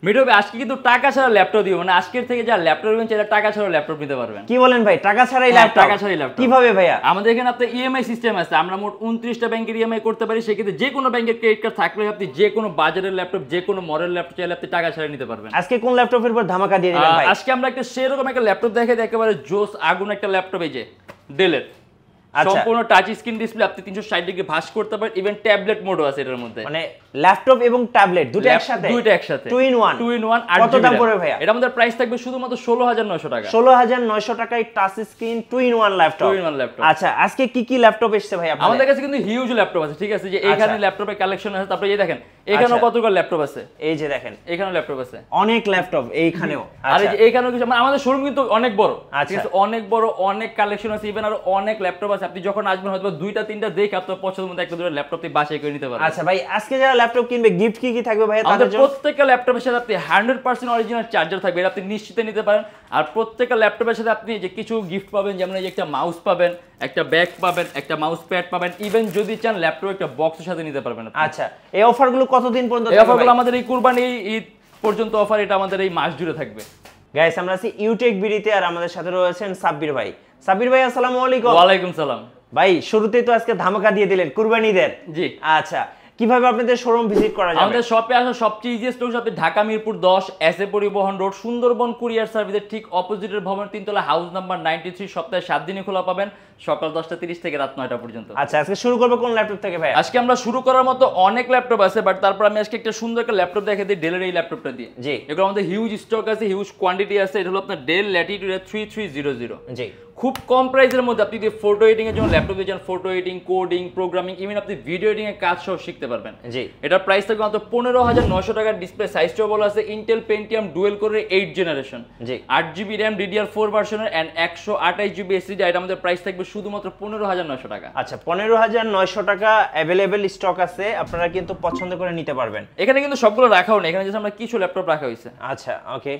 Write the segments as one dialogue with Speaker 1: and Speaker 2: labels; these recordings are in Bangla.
Speaker 1: মিঠু ভাই আজকে কিন্তু টাকা ছাড়া ল্যাপটপ দিব, মানে আজকের থেকে যা ল্যাপটপ নেবেন চাইলে টাকা ছাড়া ল্যাপটপ নিতে পারবেন।
Speaker 2: কি বলেন ভাই, টাকা ছাড়াই ল্যাপটপ?
Speaker 1: টাকা ছাড়াই ল্যাপটপ।
Speaker 2: কিভাবে ভাইয়া?
Speaker 1: আমাদের এখানে আপনার ইএমআই সিস্টেম আছে, আমরা মোট 29টা ব্যাংকের ইএমআই করতে পারি। সেক্ষেত্রে যে কোনো ব্যাংকের ক্রেডিট কার্ড থাকলে আপনি যে কোনো বাজারের ল্যাপটপ, যে কোনো মডেল ল্যাপটপ চাইলে আপনি টাকা ছাড়া নিতে পারবেন।
Speaker 2: আজকে কোন ল্যাপটপের উপর ধামাকা দিয়ে দিবেন ভাই?
Speaker 1: আজকে আমরা একটা সেরকম একটা ল্যাপটপ দেখাই, একেবারে জোস আগুন একটা ল্যাপটপ, এই যে ডেলের সম্পূর্ণ টাচ স্ক্রিন ডিসপ্লে, আপনি 360 ডিগ্রি ভাঁজ করতে পারেন, ইভেন ট্যাবলেট মোডও আছে এটার মধ্যে।
Speaker 2: মানে ল্যাপটপ এবং ট্যাবলেট দুটো একসাথে?
Speaker 1: দুইটা একসাথে,
Speaker 2: 2 in 1।
Speaker 1: 2 in 1।
Speaker 2: কত দাম পড়বে ভাইয়া?
Speaker 1: এটা আমাদের প্রাইস থাকবে শুধুমাত্র 16900 টাকা।
Speaker 2: 16900 টাকায় touch screen 2 in 1 laptop.
Speaker 1: 2 in 1 laptop.
Speaker 2: আচ্ছা, আজকে কি কি ল্যাপটপ এসেছে ভাই আপনাদের?
Speaker 1: আমাদের কাছে কিন্তু হিউজ ল্যাপটপ আছে, ঠিক আছে, যে এখানে ল্যাপটপের কালেকশন আছে। তারপরে এই দেখেন এখানেও কতগুলো ল্যাপটপ আছে,
Speaker 2: এই যে দেখেন
Speaker 1: এখানেও ল্যাপটপ আছে,
Speaker 2: অনেক ল্যাপটপ এইখানেও।
Speaker 1: আর এই যে এখানেও কিছু, আমাদের শোরুম কিন্তু অনেক বড়, ঠিক
Speaker 2: আচ্ছা,
Speaker 1: আছে, অনেক বড়, অনেক কালেকশন আছে, ইভেন আর অনেক ল্যাপটপ আছে। আপনি যখন আসবেন হয়তো দুইটা তিনটা দেখে আপনার পছন্দের মধ্যে একটা দুটো ল্যাপটপ বাছাই করে নিতে পারবেন।
Speaker 2: আচ্ছা ভাই, আজকে যারা ল্যাপটপ কিনবে গিফট কি কি থাকবে ভাই
Speaker 1: আমাদের
Speaker 2: তাদের জন্য?
Speaker 1: প্রত্যেকটা ল্যাপটপের সাথে আপনি 100% অরিজিনাল চার্জার থাকবে, এটা আপনি নিশ্চিতে নিতে পারেন। আর প্রত্যেকটা ল্যাপটপের সাথে আপনি যে কিছু গিফট পাবেন, যেমন এই যে একটা মাউস পাবেন, একটা ব্যাগ পাবেন, একটা মাউস প্যাড পাবেন, ইভেন যদি চান ল্যাপটপ একটা বক্সের সাথে নিতে পারবেন।
Speaker 2: আচ্ছা, এই অফারগুলো কতদিন পর্যন্ত
Speaker 1: থাকবে? এই
Speaker 2: থাকবে?
Speaker 1: অফারগুলো আমাদের এই কুরবানি ঈদ পর্যন্ত অফার, এটা আমাদের এই মাস জুড়ে থাকবে।
Speaker 2: গাইস, আমরা আছি ইউটেক বিডিতে, আর আমাদের সাথে রয়েছেন সাব্বির ভাই। সাব্বির ভাই আসসালামু আলাইকুম।
Speaker 1: ওয়া আলাইকুম সালাম।
Speaker 2: ভাই শুরুতেই তো আজকে ধামাকা দিয়ে দিলেন কুরবানিদের।
Speaker 1: জি।
Speaker 2: আচ্ছা, কিভাবে আপনাদের শোরুম ভিজিট করা যাবে?
Speaker 1: আমাদের শপে আসা সবচেয়ে ইজিয়েস্ট লোকেশন আপনি ঢাকা মিরপুর 10 এসএ পরিবহন রোড, সুন্দরবন কুরিয়ার সার্ভিসের ঠিক অপোজিটের ভবন 3 তলা, হাউস নাম্বার 93। সপ্তাহে 7 দিনই খোলা পাবেন, সকাল 10টা 30 থেকে রাত 9টা পর্যন্ত।
Speaker 2: আচ্ছা, আজকে শুরু করব কোন ল্যাপটপ থেকে ভাই?
Speaker 1: আজকে আমরা শুরু করার মতো অনেক ল্যাপটপ আছে, বাট তারপর আমি আজকে একটা সুন্দর একটা ল্যাপটপ দেখাই দিই, ডেলের এই ল্যাপটপটা দিয়ে।
Speaker 2: জি।
Speaker 1: এগুলো আমাদের হিউজ স্টক আছে, হিউজ কোয়ান্টিটি আছে। এটা হলো আপনার ডেল ল্যাটিটিউড 3300।
Speaker 2: জি।
Speaker 1: খুব কম প্রাইসের মধ্যে আপনি যদি ফটো এডিটিং এর জন্য ল্যাপটপ দিয়ে যান, photo editing, coding, programming, even আপনি ভিডিও এডিটিং এর কাজ সহ শিখতে পারবেন।
Speaker 2: জি।
Speaker 1: এটার প্রাইস থাকবে মাত্র 15900 টাকার। ডিসপ্লে সাইজটাও বলা আছে ইন্টেল পেন্টিয়াম ডুয়েল কোরের 8 জেনারেশন।
Speaker 2: জি।
Speaker 1: 8GB RAM DDR4 ভার্সনের এন্ড 128GB SSD। এটা আমাদের প্রাইস থাকবে শুধুমাত্র 15900 টাকা।
Speaker 2: আচ্ছা, 15900 টাকা अवेलेबल স্টক আছে, আপনারা কিন্তু পছন্দ করে নিতে পারবেন।
Speaker 1: এখানে কিন্তু সবগুলো রাখাও নেই, এখানে জাস্ট আমরা কিছু ল্যাপটপ রাখা হয়েছে।
Speaker 2: আচ্ছা, ওকে।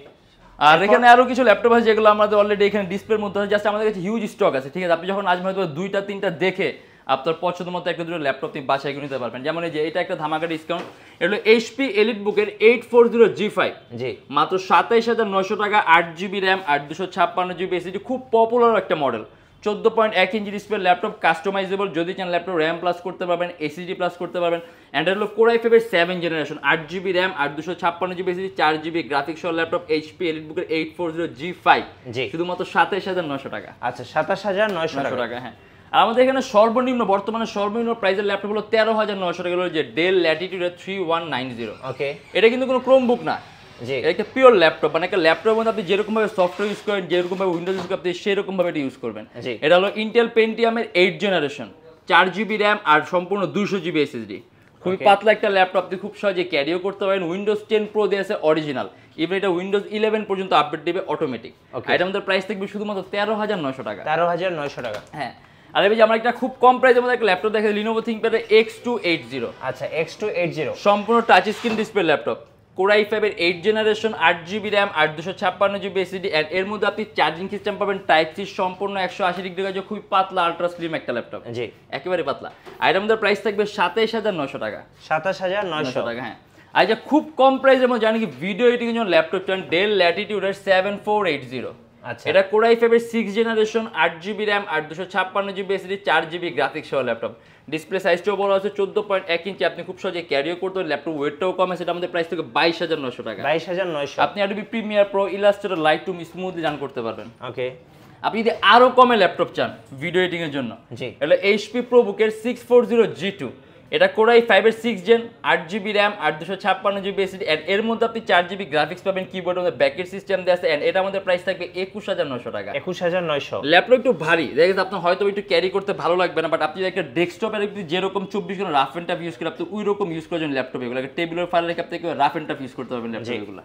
Speaker 1: আর এখানে আরো কিছু ল্যাপটপ আছে যেগুলো আমাদের অলরেডি এখানে ডিসপ্লের মধ্যে আছে, জাস্ট আমাদের কাছে হিউজ স্টক আছে, ঠিক আছে। আপনি যখন আসবেন হয়তো দুইটা তিনটা দেখে আপনার পছন্দ মতো একটা দুটো ল্যাপটপ আপনি বাছাই করে নিতে পারবেন। যেমন এই যে এটা একটা ধামাকা ডিসকাউন্ট, এটা হলো HP EliteBook-এর 840G5।
Speaker 2: জি।
Speaker 1: মাত্র 27900 টাকা, 8GB RAM, 256GB SSD, খুব পপুলার একটা model. 14.1 inch display laptop, customisable, যদি চান ল্যাপটপ র্যাম প্লাস করতে পারবেন, SSD প্লাস করতে পারবেন। অ্যান্ড এটা হলো Core i5-এর 7 generation, 8GB RAM, 256GB SSD, 4GB graphics সহ ল্যাপটপ, HP EliteBook-এর 840G5।
Speaker 2: জি।
Speaker 1: শুধুমাত্র 27900 টাকা।
Speaker 2: আচ্ছা, 27900 টাকা।
Speaker 1: হ্যাঁ। আর আমাদের এখানে সর্বনিম্ন বর্তমানে সর্বনিম্ন প্রাইসের ল্যাপটপ হলো 13900 টাকা, হলো যে ডেল ল্যাটিটিউড 3190।
Speaker 2: ওকে।
Speaker 1: এটা কিন্তু কোনো ক্রোমবুক না,
Speaker 2: জি।
Speaker 1: এটা একটা পিওর ল্যাপটপ, মানে একটা ল্যাপটপের মধ্যে আপনি যেরকম ভাবে সফটওয়্যার ইউজ করেন, যেরকম ভাবে উইন্ডোজ ইউজ করেন, আপনি সেরকম ভাবে এটা ইউজ করবেন। এটা হলো ইন্টেল পেন্টিয়ামের 8 জেনারেশন, 4GB RAM আর সম্পূর্ণ 200GB SSD। খুবই পাতলা একটা ল্যাপটপ, আপনি খুব সহজে ক্যারিও করতে পারেন। উইন্ডোজ 10 প্রো দিয়ে আছে অরিজিনাল, ইভেন এটা উইন্ডোজ 11 পর্যন্ত আপডেট দিবে অটোমেটিক। এটা আমাদের প্রাইস থাকবে শুধুমাত্র 13900 টাকা।
Speaker 2: 13900 টাকা।
Speaker 1: হ্যাঁ। আর এই যে আমরা একটা খুব কম প্রাইসের মধ্যে একটা ল্যাপটপ দেখাই, Lenovo ThinkPad X280।
Speaker 2: আচ্ছা, X280
Speaker 1: সম্পূর্ণ touch screen display laptop, Core i5-এর 8 generation, 8GB RAM, 256GB SSD, and এর মধ্যে আপনি চার্জিং সিস্টেম পাবেন টাইপ সি, সম্পূর্ণ 180 ডিগ্রি কাজ, খুবই পাতলা আলট্রা স্লিম একটা ল্যাপটপ।
Speaker 2: জি।
Speaker 1: একেবারে পাতলা। আর এর মধ্যে প্রাইস থাকবে 27900 টাকা।
Speaker 2: 27900
Speaker 1: টাকা, হ্যাঁ। আর যে খুব কম প্রাইসের মধ্যে জানি কি ভিডিও এডিটিং এর জন্য ল্যাপটপ চান, ডেল ল্যাটিটিউড-এর 7480।
Speaker 2: আচ্ছা।
Speaker 1: এটা Core i5-এর 6 generation, 8GB RAM, 256GB SSD, 4GB graphics সহ ল্যাপটপ। ডিসপ্লে সাইজটাও বড় আছে 14.1 ইঞ্চি, আপনি খুব সহজে ক্যারিও করতে পারেন। ল্যাপটপ ওয়েটটাও কম আছে, এটা আমাদের প্রাইস থেকে 22900 টাকা।
Speaker 2: 22900।
Speaker 1: আপনি Adobe Premiere Pro, Illustrator, Lightroom smoothly run করতে পারবেন।
Speaker 2: ওকে।
Speaker 1: আপনি যদি আরো কমে ল্যাপটপ চান ভিডিও এডিটিং এর জন্য,
Speaker 2: জি,
Speaker 1: এটা HP ProBook-এর 640G2। এটা Core i5-এর 6 gen, 8GB RAM, 256GB SSD, and এর মধ্যে আপনি 4GB গ্রাফিক্স পাবেন, কিবোর্ডের মধ্যে ব্যাকেট সিস্টেম দেয়া আছে, এন্ড এটা আমাদের প্রাইস থাকবে 21900 টাকা।
Speaker 2: 21900।
Speaker 1: ল্যাপটপ একটু ভারী, দেখেন আপনার হয়তো একটু ক্যারি করতে ভালো লাগবে না, বাট আপনি একটা ডেস্কটপের যেরকম 24 ঘন্টা রাফ এন্ড টাফ ইউজ করে আপনি ওই রকম ইউজ করার জন্য ল্যাপটপ, এগুলো টেবিলের ফাইল রেখে আপনি রাফ এন্ড টাফ ইউজ করতে পারবেন ল্যাপটপ এগুলো।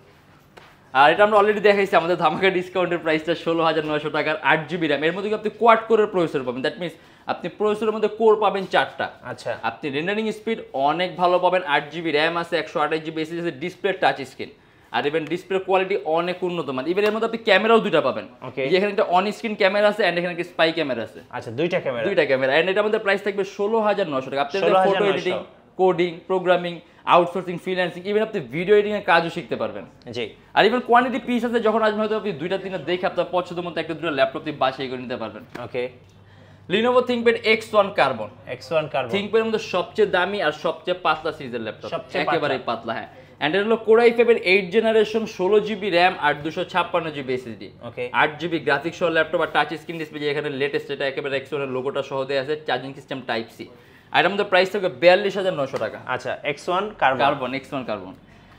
Speaker 1: আর এটা আমরা অলরেডি দেখাইছি, আমাদের ধামাকা ডিসকাউন্টের প্রাইসটা 16900 টাকার, 8GB RAM। এর মধ্যে আপনি কোয়াড কোরের প্রসেসর পাবেন, দ্যাট মিনস আপনি প্রসেসরের মধ্যে কোর পাবেন 4টা।
Speaker 2: আচ্ছা।
Speaker 1: আপনি রেন্ডারিং স্পিড অনেক ভালো পাবেন, 8GB RAM আছে, 128GB SSD আছে, ডিসপ্লে টাচ স্ক্রিন, আর ইভেন ডিসপ্লে কোয়ালিটি অনেক উন্নত মান। ইভেন এর মধ্যে আপনি ক্যামেরাও দুটো পাবেন, এখানে একটা অন স্ক্রিন ক্যামেরা আছে এন্ড এখানে একটা স্পাই ক্যামেরা আছে।
Speaker 2: আচ্ছা, দুইটা ক্যামেরা।
Speaker 1: এন্ড এটা আমাদের প্রাইস থাকবে 16900 টাকা। আপনি photo editing, coding, programming, outsourcing, freelancing, even আপনি ভিডিও এডিটিং এর কাজও শিখতে পারবেন।
Speaker 2: জি।
Speaker 1: আর ইভেন কোয়ান্টিটি পিস আছে, যখন আসবেন হয়তো আপনি 2-3টা দেখে আপনার পছন্দ মতো একটা দুটো ল্যাপটপ দিয়ে বাসায় করে নিতে পারবেন।
Speaker 2: ওকে।
Speaker 1: Lenovo ThinkPad X1 Carbon।
Speaker 2: X1 Carbon
Speaker 1: ThinkPad এর মধ্যে সবচেয়ে দামি আর সবচেয়ে পাতলা সিরিজের ল্যাপটপ,
Speaker 2: সবচেয়ে
Speaker 1: একেবারে পাতলা। হ্যাঁ, এন্ড এর হলো Core i5 এর 8 জেনারেশন, 16GB RAM আর 256GB SSD।
Speaker 2: ওকে।
Speaker 1: 8GB গ্রাফিক্স সহ ল্যাপটপ আর টাচ স্ক্রিন ডিসপ্লে, যে এখানে লেটেস্ট এটা একেবারে X1 এর লোগোটা সহ দেয়া আছে, চার্জিং সিস্টেম টাইপ সি। আর এর মধ্যে প্রাইস থাকবে 42900 টাকা।
Speaker 2: আচ্ছা, X1 Carbon।
Speaker 1: X1 Carbon।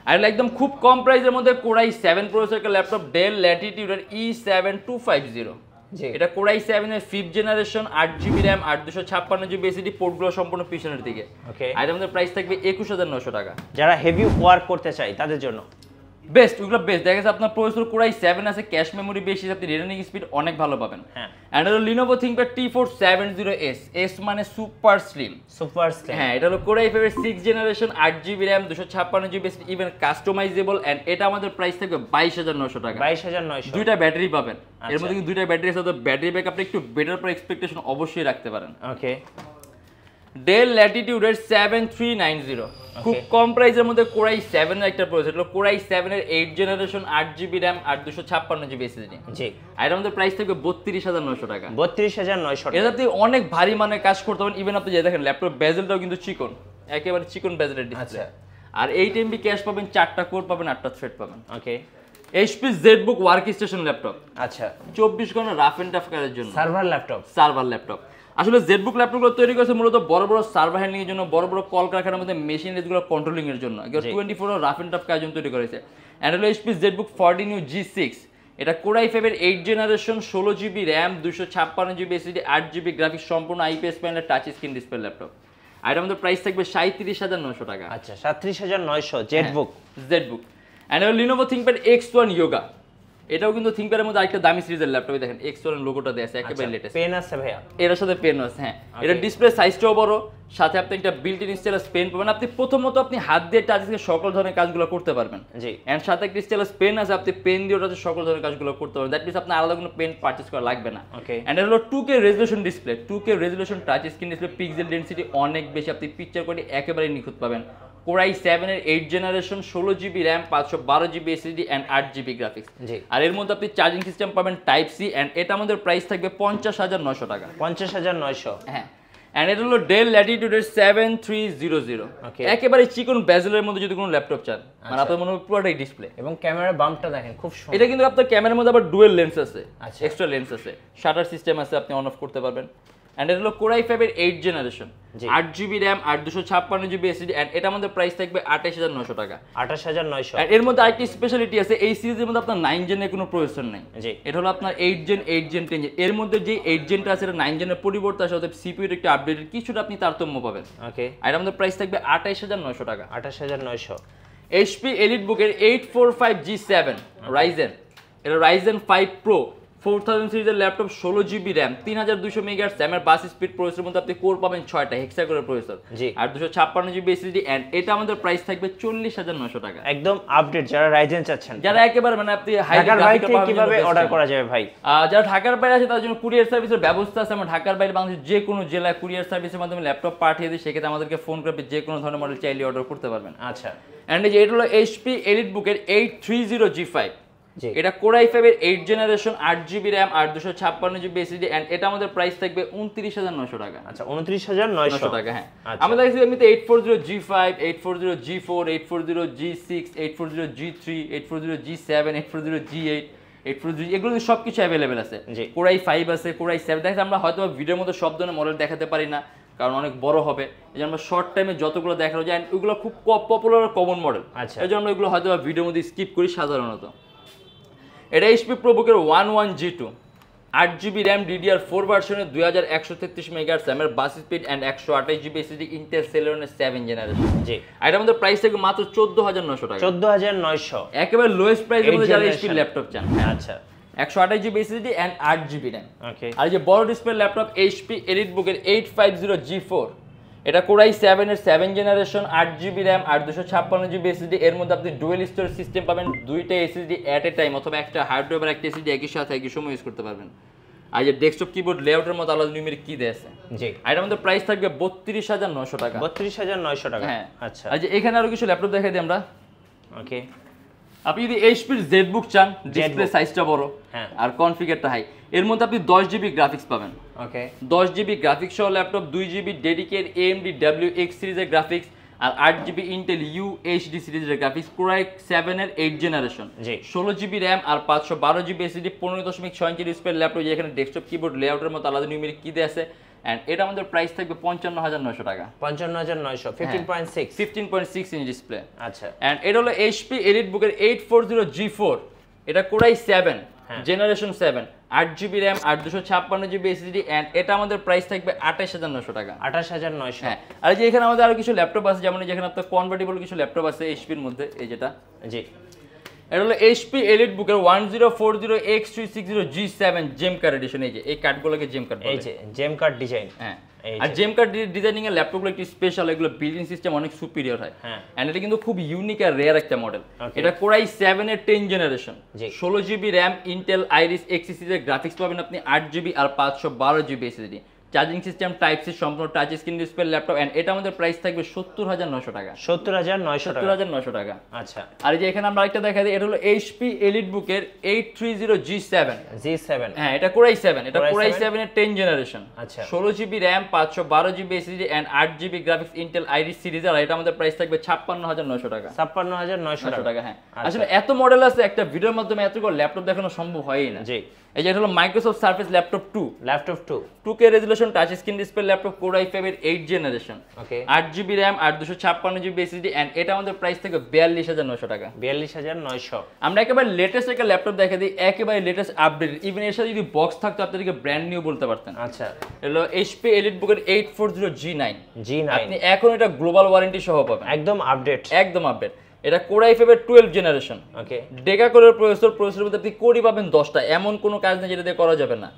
Speaker 1: আর একদম খুব কম প্রাইসের মধ্যে Core i7 প্রসেসরের ল্যাপটপ, Dell Latitude এর E7250।
Speaker 2: জি।
Speaker 1: এটা Core i7 এর 5th জেনারেশন, 8GB RAM আর 256GB SSD, পোর্টগুলো সম্পূর্ণ পিছনের দিকে।
Speaker 2: ওকে।
Speaker 1: আর আমাদের প্রাইস থাকবে 21900 টাকা।
Speaker 2: যারা হেভি ওয়ার্ক করতে চায় তাদের জন্য
Speaker 1: বেস্ট, ওগুলো বেস্ট। দেখা যাচ্ছে আপনার প্রসেসর Core i7 আছে, ক্যাশ মেমোরি বেশি, আপনি রিটার্নিং স্পিড অনেক ভালো পাবেন।
Speaker 2: হ্যাঁ।
Speaker 1: এন্ড হলো Lenovo ThinkPad T470S, এস মানে সুপার স্লিম। হ্যাঁ, এটা হলো Core i5 এর 6th generation, 8GB RAM, 256GB SSD, even customisable. And এটা আমাদের প্রাইস থাকবে 22900 টাকা।
Speaker 2: 22900।
Speaker 1: দুইটা ব্যাটারি পাবেন, এর মধ্যে কিন্তু দুইটা ব্যাটারি আছে, তো ব্যাটারি ব্যাকআপটা একটু বেটার পর এক্সপেকটেশন অবশ্যই রাখতে পারেন।
Speaker 2: ওকে।
Speaker 1: Dell Latitude এর 7390, খুব কম প্রাইসের মধ্যে Core i7 এর একটা প্রসেসর, হলো Core i7 এর 8 জেনারেশন, 8GB RAM আর 256GB SSD।
Speaker 2: জি।
Speaker 1: আর আমাদের প্রাইস থাকবে 32900 টাকা।
Speaker 2: 32900 টাকা।
Speaker 1: এটাতে অনেক ভারী মানের কাজ করতে পারেন, ইভেন আপনি যে দেখেন ল্যাপটপ বেজেলটাও কিন্তু চিকন, একেবারে চিকন বেজেলের ডিসপ্লে। আর 8 MB ক্যাশ পাবেন, 4টা কোর পাবেন, 8টা থ্রেড পাবেন।
Speaker 2: ওকে।
Speaker 1: HP ZBook ওয়ার্কস্টেশন ল্যাপটপ,
Speaker 2: আচ্ছা,
Speaker 1: 24 ঘন্টা রাফ এন্ড টাফ কাজের জন্য
Speaker 2: সার্ভার ল্যাপটপ।
Speaker 1: আসলে ZBook ল্যাপটপগুলো তৈরি করেছে মূলত বড় বড় সার্ভার হ্যান্ডলিং এর জন্য, বড় বড় কলকারখানার মধ্যে মেশিনারিজগুলো কন্ট্রোলিং এর জন্য, 24 রাফ এন্ড টাফ কাজের জন্য তৈরি করেছে। এন্ড হলো HP ZBook 14U G6, এটা Core i5 এর 8 generation, 16GB RAM, 256GB SSD, 8GB graphics, সম্পূর্ণ IPS panel, touch screen display laptop. আর আমাদের প্রাইস থাকবে 37900 টাকা।
Speaker 2: আচ্ছা, 37900 ZBook।
Speaker 1: এন্ড হলো Lenovo ThinkPad X1 Yoga, এটাও কিন্তু ThinkPad এর মধ্যে আরেকটা দামি সিরিজের ল্যাপটপ। দেখেন X1 এর লোগোটা দেয়া আছে, একেবারে লেটেস্ট।
Speaker 2: পেন আছে ভাইয়া?
Speaker 1: এর সাথে পেন আছে। হ্যাঁ, এটা ডিসপ্লে সাইজটাও বড়, সাথে আপনি একটা বিল্ট ইন স্টাইলাস পেন পাবেন। আপনি প্রথমত আপনি হাত দিয়ে টাচ দিয়ে সকল ধরনের কাজগুলো করতে পারবেন।
Speaker 2: জি।
Speaker 1: এন্ড সাথে একটা স্টাইলাস পেন আছে, আপনি পেন দিয়ে ওটাতে সকল ধরনের কাজগুলো করতে পারবেন। দ্যাট মিন্স আপনার আলাদা কোনো পেন পারচেজ করা লাগবে না।
Speaker 2: ওকে।
Speaker 1: এন্ড এটা হলো 2K resolution display, 2K resolution touch screen display, pixel density অনেক বেশি, আপনি পিকচার কোয়ালিটি একেবারে নিখুঁত পাবেন। Core i7 এর 8 generation, 16GB RAM, 512GB SSD and 8GB graphics.
Speaker 2: জি।
Speaker 1: আর এর মধ্যে আপনি চার্জিং সিস্টেম পাবেন টাইপ সি। এন্ড এটা আমাদের প্রাইস থাকবে 50900 টাকা।
Speaker 2: 50900।
Speaker 1: হ্যাঁ। এন্ড এটা হলো Dell Latitude এর 7300, একেবারে চিকন বেজেলের মধ্যে যদি কোনো ল্যাপটপ চান, মানে আপনার মনে হবে পুরোটাই ডিসপ্লে।
Speaker 2: এবং ক্যামেরার বাম্পটা দেখেন খুব সুন্দর।
Speaker 1: এটা কিন্তু আপনার ক্যামেরার মধ্যে আবার ডুয়েল লেন্স আছে,
Speaker 2: আচ্ছা,
Speaker 1: এক্সট্রা লেন্স আছে, শাটার সিস্টেম আছে, আপনি অন অফ করতে পারবেন। এন্ড এটা হলো Core i5 এর 8 জেনারেশন, 8GB RAM আর 256GB SSD। এন্ড এটা আমাদের প্রাইস থাকবে 28900 টাকা।
Speaker 2: 28900।
Speaker 1: আর এর মধ্যে আরেকটি স্পেশালিটি আছে, এই সিরিজের মধ্যে আপনার 9 জেনের কোনো প্রসেসর নেই।
Speaker 2: জি।
Speaker 1: এটা হলো আপনার 8 জেন, 10 জেন। এর মধ্যে যে 8 জেনটা আছে, এটা 9 জেনের পরিবর্তে আসে, অতএব সিপিইউ এর একটা আপডেটের কিছুটা আপনি তারতম্য পাবেন।
Speaker 2: ওকে।
Speaker 1: আর আমাদের প্রাইস থাকবে 28900 টাকা।
Speaker 2: 28900।
Speaker 1: HP EliteBook এর 845G7 Ryzen, এটা Ryzen 5 Pro 4000 সিরিজের ল্যাপটপ, 16GB RAM, 3200 মেগাহার্টজ এর বাস স্পিড প্রসেসরের মধ্যে আপনি কোর পাবেন 6টা হেক্সাকোরের প্রসেসর, আর 256GB SSD। এন্ড এটা আমাদের প্রাইস থাকবে 40900 টাকা।
Speaker 2: একদম আপডেট যারা Ryzen চাচ্ছেন,
Speaker 1: যারা একেবারে মানে আপনি হাই
Speaker 2: ঢাকার বাইরে কিভাবে অর্ডার করা যাবে ভাই?
Speaker 1: যারা ঢাকার বাইরে আছে তাদের জন্য কুরিয়ার সার্ভিসের ব্যবস্থা আছে। আমরা ঢাকার বাইরে বাংলাদেশের যে কোনো জেলায় কুরিয়ার সার্ভিসের মাধ্যমে ল্যাপটপ পাঠিয়ে দিই, সেক্ষেত্রে আমাদেরকে ফোন করে যে কোনো ধরনের মডেল চাইলে অর্ডার করতে পারবেন।
Speaker 2: আচ্ছা।
Speaker 1: এন্ড এই যে এটা হলো HP EliteBook এর 830G5, এটা Core i5 এর 8 জেনারেশন, 8GB RAM আর 256GB SSD। এন্ড এটা আমাদের প্রাইস থাকবে 29900 টাকা।
Speaker 2: আচ্ছা, 29900 টাকা।
Speaker 1: হ্যাঁ, আমাদের কাছে এমনিতে 840G5, 840G4, 840G6, 840G3, 840G7, 840G8, 840G, এগুলো সবকিছু অ্যাভেলেবেল আছে। Core i5 আছে, Core i7। দেখেন আমরা হয়তো ভিডিওর মধ্যে সব ধরনের মডেল দেখাতে পারি না, কারণ অনেক বড় হবে। এই জন্য আমরা শর্ট টাইমে যতগুলো দেখানো যায়, ওইগুলো খুব পপুলার কমন মডেল, এই জন্য আমরা এগুলো হয়তো ভিডিওর মধ্যে স্কিপ করি সাধারণত। এটা HP ProBook এর 11G2, 8GB RAM, DDR4 ভার্সনের, 2133 মেগাহার্টজ এর bus speed and 128GB SSD, Intel Celeron এর 7 জেনারেশন। জি। আর এটা আমাদের প্রাইস থেকে মাত্র 14900 টাকা।
Speaker 2: 14900,
Speaker 1: একেবারে লোয়েস্ট প্রাইসের মধ্যে যারা HP ল্যাপটপ চান।
Speaker 2: আচ্ছা।
Speaker 1: 128GB SSD and 8GB RAM।
Speaker 2: Okay.
Speaker 1: আর যে বড় ডিসপ্লে ল্যাপটপ HP EliteBook এর 850G4, এটা Core i7 এর 7 জেনারেশন, 8GB RAM আর 256GB SSD। এর মধ্যে আপনি ডুয়েল স্টোরেজ সিস্টেম পাবেন, দুইটা SSD এট এ টাইম, অথবা একটা হার্ড ড্রাইভ আর একটা SSD একই সাথে একই সময় ইউজ করতে পারবেন। আর যে ডেস্কটপ কিবোর্ড লেআউটের মতো আলাদা নিউমেরিক কি দেয়া আছে
Speaker 2: জি
Speaker 1: আর এটার মধ্যে প্রাইস থাকবে 32900 টাকা
Speaker 2: 32900 টাকা
Speaker 1: হ্যাঁ
Speaker 2: আচ্ছা
Speaker 1: আর যে এখানে আরো কিছু ল্যাপটপ দেখাই দিই আমরা
Speaker 2: ওকে
Speaker 1: আপনি যদি HP এর ZBook চান ডিসপ্লে সাইজটা বড়
Speaker 2: হ্যাঁ
Speaker 1: আর কনফিগারটা হাই এর মধ্যে আপনি 10GB গ্রাফিক্স পাবেন
Speaker 2: ওকে
Speaker 1: 10GB গ্রাফিক্স সহ laptop 2GB dedicated AMD WX সিরিজের গ্রাফিক্স আর 8GB Intel UHD সিরিজের গ্রাফিক্স Core i7 এর 8 জেনারেশন
Speaker 2: জি
Speaker 1: 16GB RAM আর 512GB SSD 15.6 inch display laptop যেখানে ডেস্কটপ কিবোর্ড লেআউটের মতো আলাদা নিউমেরিক কি দেয়া আছে এন্ড এটা আমাদের প্রাইস থাকবে 55900 টাকা
Speaker 2: 55900 15.6
Speaker 1: 15.6 ইঞ্চি ডিসপ্লে
Speaker 2: আচ্ছা
Speaker 1: এন্ড এটা হলো HP EliteBook এর 840G4 এটা Core i7 generation 7 8GB RAM আর 256GB SSD এন্ড এটা আমাদের প্রাইস থাকবে 28900 টাকা
Speaker 2: 28900
Speaker 1: হ্যাঁ আর যে এখানে আমাদের আরো কিছু ল্যাপটপ আছে যেমন যেখানে আপনার কনভার্টেবল কিছু ল্যাপটপ আছে HP এর মধ্যে এই যেটা
Speaker 2: জি
Speaker 1: এটা হলো HP EliteBook এর 1040X360G7 জেম কার্ড এডিশন এই যে এই কার্ডগুলোকে জেম কার্ড বলে
Speaker 2: এই যে জেম কার্ড ডিজাইন
Speaker 1: হ্যাঁ আর জেম কার্ড ডিজাইনিং এর ল্যাপটপগুলো একটু স্পেশাল এগুলো বিল্ডিং সিস্টেম অনেক সুপিরিয়র হয়
Speaker 2: হ্যাঁ
Speaker 1: এন্ড এটা কিন্তু খুব ইউনিক আর রেয়ার একটা মডেল এটা Core i7 এর 10 generation 16GB RAM Intel Iris Xe সিরিজের গ্রাফিক্স পাবেন আপনি 8GB আর 512GB SSD charging system type C সম্পূর্ণ touch screen display laptop and এটা আমাদের প্রাইস থাকবে 70900 টাকা
Speaker 2: 70900
Speaker 1: টাকা
Speaker 2: আচ্ছা
Speaker 1: আর এই যে এখানে আমরা আরেকটা দেখাই দিই এটা হলো HP EliteBook এর 830G7 হ্যাঁ এটা Core i7 এটা Core i7 এর 10 জেনারেশন
Speaker 2: আচ্ছা
Speaker 1: 16GB RAM 512GB SSD and 8GB graphics Intel Iris series আর এটা আমাদের প্রাইস থাকবে 56900 টাকা
Speaker 2: 56900
Speaker 1: টাকা হ্যাঁ আসলে এত মডেল আছে একটা ভিডিওর মাধ্যমে এতগুলো ল্যাপটপ দেখানো সম্ভব হয়ই না
Speaker 2: জি
Speaker 1: এই যে এটা হলো Microsoft Surface Laptop 2 2K resolution touch screen display laptop Core i5 এর 8 জেনারেশন
Speaker 2: ওকে
Speaker 1: 8GB RAM আর 256GB SSD এন্ড এটা আমাদের প্রাইস থেকে 42900 টাকা
Speaker 2: 42900
Speaker 1: আমরা একেবারে লেটেস্ট একটা ল্যাপটপ দেখা দিই একেবারে লেটেস্ট আপডেট ইভেন এর সাথে যদি বক্স থাকতো আপনাদেরকে ব্র্যান্ড নিউ বলতে পারতেন
Speaker 2: আচ্ছা
Speaker 1: হলো HP EliteBook এর 840G9
Speaker 2: G9
Speaker 1: আপনি এখন এটা গ্লোবাল ওয়ারেন্টি সহ পাবেন
Speaker 2: একদম আপডেট
Speaker 1: এটা Core i5 এর 12 জেনারেশন
Speaker 2: ওকে
Speaker 1: ডেকা কোরের প্রসেসরের মধ্যে আপনি কোরই পাবেন 10টা এমন কোনো কাজ নেই যেটা দিয়ে করা যাবে না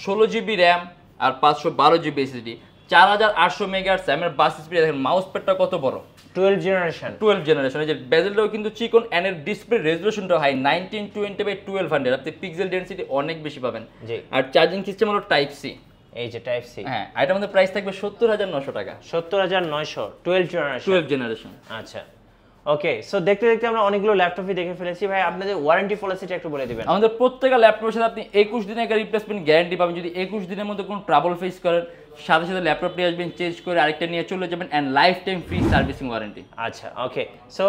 Speaker 1: 16GB RAM আর 512GB SSD 4800 মেগাহার্টজ এর বাস স্পিড দেখেন মাউস প্যাডটা কত বড় 12 জেনারেশন এই যে বেজেলটাও কিন্তু চিকন এন্ড এর ডিসপ্লে রেজোলিউশনটা হাই 1920x1200 আপনি পিক্সেল ডেনসিটি অনেক বেশি পাবেন
Speaker 2: জি
Speaker 1: আর চার্জিং সিস্টেম হলো টাইপ সি
Speaker 2: এই যে টাইপ সি
Speaker 1: হ্যাঁ এটার মধ্যে প্রাইস থাকবে 70900 টাকা
Speaker 2: 70900 12
Speaker 1: জেনারেশন
Speaker 2: আচ্ছা ওকে সো দেখতে দেখতে আমরা অনেকগুলো ল্যাপটপই দেখে ফেলেছি ভাই আপনাদের ওয়ারেন্টি পলিসিটা একটু বলে দিবেন
Speaker 1: আমাদের প্রত্যেকটা ল্যাপটপের সাথে আপনি 21 দিনের একটা রিপ্লেসমেন্ট গ্যারান্টি পাবেন যদি 21 দিনের মধ্যে কোনো ট্রাবল ফেস করেন সাথে সাথে ল্যাপটপ নিয়ে আসবেন চেঞ্জ করে আরেকটা নিয়ে চলে যাবেন and lifetime free servicing warranty
Speaker 2: আচ্ছা ওকে সো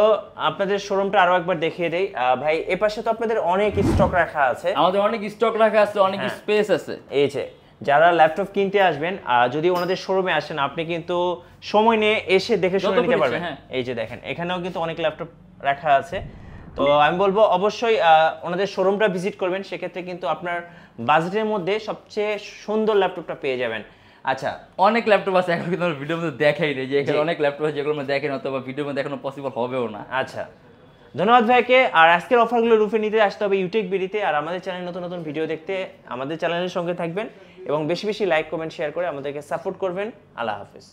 Speaker 2: আপনাদের শোরুমটা আরো একবার দেখিয়ে দেই ভাই এই পাশে তো আপনাদের অনেক স্টক রাখা আছে
Speaker 1: আমাদের অনেক স্টক রাখা আছে অনেক স্পেস আছে
Speaker 2: এই যে যারা ল্যাপটপ কিনতে আসবেন যদি ওনাদের শোরুমে আসেন আপনি কিন্তু সময় নিয়ে এসে দেখে শুনে নিতে পারবেন এই যে দেখেন এখানেও কিন্তু অনেক ল্যাপটপ রাখা আছে তো আমি বলবো অবশ্যই ওনাদের শোরুমটা ভিজিট করবেন সেক্ষেত্রে কিন্তু আপনার বাজেটের মধ্যে সবচেয়ে সুন্দর ল্যাপটপটা পেয়ে যাবেন আচ্ছা
Speaker 1: অনেক ল্যাপটপ আছে এখন কিন্তু আমরা ভিডিওর মধ্যে দেখাই নেই যে এখানে অনেক ল্যাপটপ আছে যেগুলো আমরা দেখেন অথবা ভিডিওর মধ্যে দেখানো পসিবল হবেও না
Speaker 2: আচ্ছা ধন্যবাদ ভাইকে আর আজকের অফারগুলো রুফে নিতে আসতে হবে ইউটেক বিডিতে আর আমাদের চ্যানেলে নতুন নতুন ভিডিও দেখতে আমাদের চ্যানেলের সঙ্গে থাকবেন এবং বেশি বেশি লাইক কমেন্ট শেয়ার করে আমাদেরকে সাপোর্ট করবেন আল্লাহ হাফেজ